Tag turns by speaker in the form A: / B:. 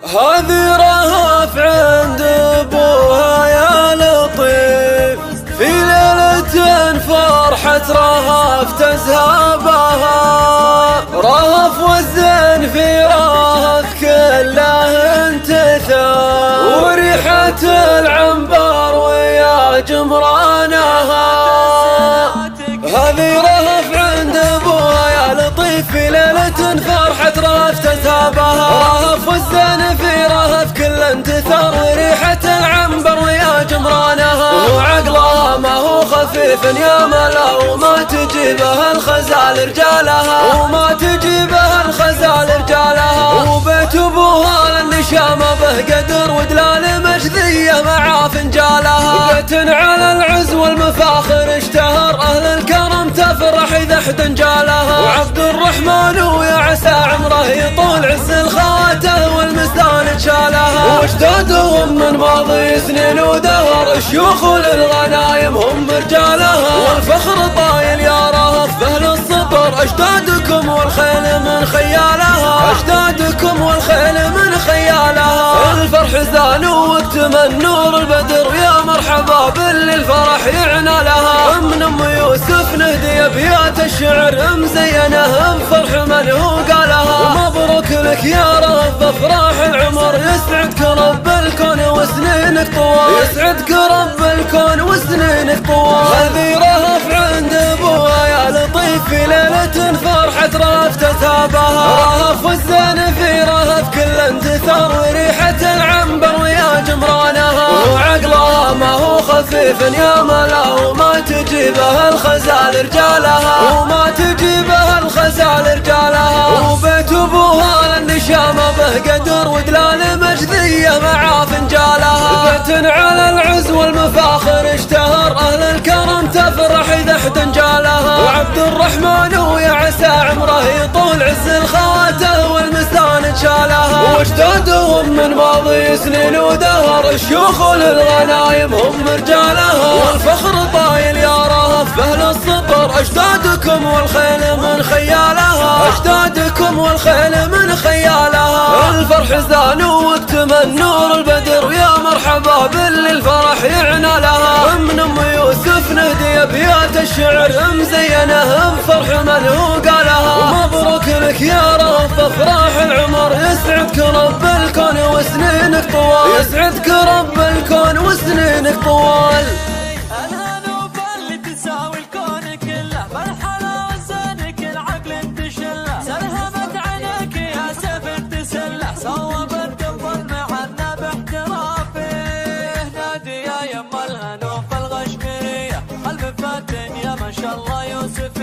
A: هذه رهف عند ابوها يا لطيف، في ليلة فرحة رهف تزهبها، رهف والزين في رهف كله انتثر، وريحة العنبر ويا جمرانها. هذه رهف عند ابوها يا لطيف، في ليلة فرحة رهف تزهبها، رهف والزين في رهف كله انتثر، وريحة العنبر ويا جمرانها. وعقلها ما هو خفيف يا ملا، وما تجيبها الخزال رجالها، وما تجيبها الخزال رجالها. وبيت ابوها للنشامة به قدر، ودلال مجذية مع فنجالها. بيت على العز والمفاخر اشتهر، اهل الكرم تفرح اذا احد جالها. وعبد الرحمن ويا عسى عمره يطول، عز الخواته والمستان تشالها. واجدادهم من ماضي سنين ودهر، شيوخ للغنايم هم رجالها. والفخر طايل يا رهف باهل السطر، اجدادكم والخيل من خيالها، اجدادكم والخيل من خيالها. الفرح زانوا واكتمل نور البدر، يا مرحبا باللي الفرح يعنى لها. من ام يوسف نهدي ابيات الشعر، مزينه بفرح من هو قالها. ومبروك لك يا رهف افراح العمر، يسعدك رب الكون وسنينك طوال، يسعدك رب الكون وسنينك طوال. هذه رهف عند ابوها يا لطيف، في ليلة فرحة رهف تزهبها، رهف والزين في رهف كل انتثر، وريحة العنبر ويا جمرانها. وعقلها ما هو خفيف يا ملا، وما تجيبها الخزال رجالها، وما تجيبها الخزال رجالها. وبيت ابوها للنشامة به قدر، ودلال مجذية مع فنجالها. بيت على العز والمفاخر اشتهر، اهل الكرم تفرح اذا احد جالها. وعبد الرحمن ويا عسى عمره يطول، عز الخواته والمستان تشالها. واجدادهم من ماضي سنين ودهر، شيوخ للغنايم هم رجالها. والفخر طايل يا رهف باهل السطر، اجدادكم والخيل من خيالها، اجدادكم والخيل من خيالها. الفرح زانوا واكتمل نور البدر، يا مرحبا باللي الفرح يعنى لها. من ام يوسف نهدي ابيات الشعر، مزينه بفرح من هو قالها. ومبروك لك يا رهف افراح العمر، يسعدك رب الكون وسنينك طوال، يسعدك رب الكون وسنينك طوال.
B: الهنوب اللي تساوي الكون كله، بالحلا وزنك العقل انتشله، سلهمت عينك يا سيف تسله، صوبت الظلم عنا باحترافه. نادي يا يما الهنوب الغشمريه، قلب فاتن يا ما شاء الله يوسف